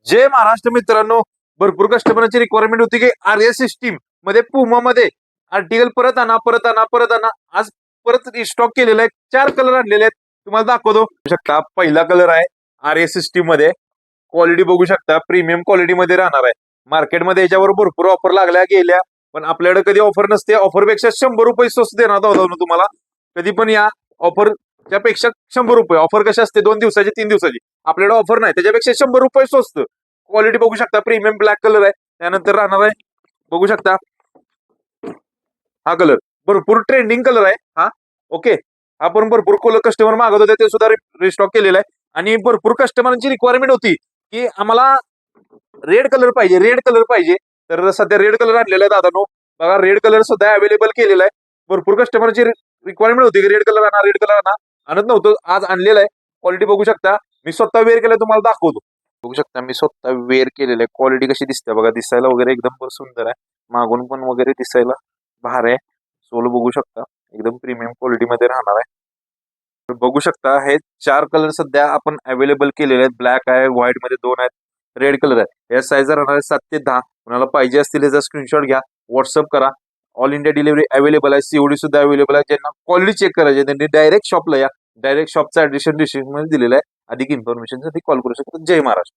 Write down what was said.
जय महाराष्ट्र मित्रांनो, भरपूर कस्टमरची रिक्वायरमेंट होती की आर्य सिस्टीम मध्ये पुमा मध्ये आर्टिकल परत आणा परत आणा परत आणा. आज परत स्टॉक केलेला आहे. 4 कलर आणलेले आहेत, तुम्हाला दाखवतो. बघू शकता पहिला कलर आहे आर्य सिस्टीम मध्ये. क्वालिटी बघू शकता, प्रीमियम क्वालिटी मध्ये राहणार आहे. मार्केटमध्ये याच्यावर भरपूर ऑफर लागल्या गेल्या, पण आपल्याकडे कधी ऑफर नसते. ऑफर पेक्षा 100 रुपये स्वस्त देणार आहोत तुम्हाला. कधी पण या ऑफरच्या पेक्षा 100 रुपये. ऑफर कशी असते 2 दिवसाची 3 दिवसाची, आपल्याकडे ऑफर नाही. त्याच्यापेक्षा 100 रुपये स्वस्त. क्वालिटी बघू शकता, प्रीमियम ब्लॅक कलर आहे. त्यानंतर राहणार आहे बघू शकता हा कलर, भरपूर ट्रेंडिंग कलर आहे हा. ओके, हा पण भरपूर कस्टमर मागत होते, ते सुद्धा रिस्टॉक केलेला आहे. आणि भरपूर कस्टमरांची रिक्वायरमेंट होती की आम्हाला रेड कलर पाहिजे, रेड कलर पाहिजे. तर सध्या रेड कलर आणलेला आहे दादानो. बघा, रेड कलर सुद्धा अवेलेबल केलेला आहे. भरपूर कस्टमरची रिक्वायरमेंट होती की रेड कलर आणा, रेड कलर आणा. आणत नव्हतं, आज आणलेला आहे. क्वालिटी बघू शकता, मी स्वतः वेअर केलं, तुम्हाला दाखवतो. बघू शकता मी स्वतः वेअर केलेलं आहे. क्वालिटी कशी दिसते बघा, दिसायला वगैरे एकदम सुंदर आहे. मागून पण वगैरे दिसायला भारी आहे. सोल बघू शकता, एकदम प्रीमियम क्वालिटी मध्ये राहणार आहे. तर बघू शकता हे 4 कलर सध्या आपण अवेलेबल केलेले आहेत. ब्लॅक आहे, व्हाईट मध्ये 2 आहेत, रेड कलर आहे. या साईज राहणार आहे 7 ते 10. कुणाला पाहिजे असतील याचा स्क्रीनशॉट घ्या, व्हॉट्सअप करा. ऑल इंडिया डिलिव्हरी अवेलेबल आहे. सीओडी सुद्धा अवेलेबल आहे. ज्यांना क्वालिटी चेक करायची त्यांनी डायरेक्ट शॉपला या. डायरेक्ट शॉपचा ऍड्रेस डिस्क्रिप्शन मध्ये दिलेला आहे. अधिक इन्फॉर्मेशन साठी कॉल करू शकता. जय महाराष्ट्र.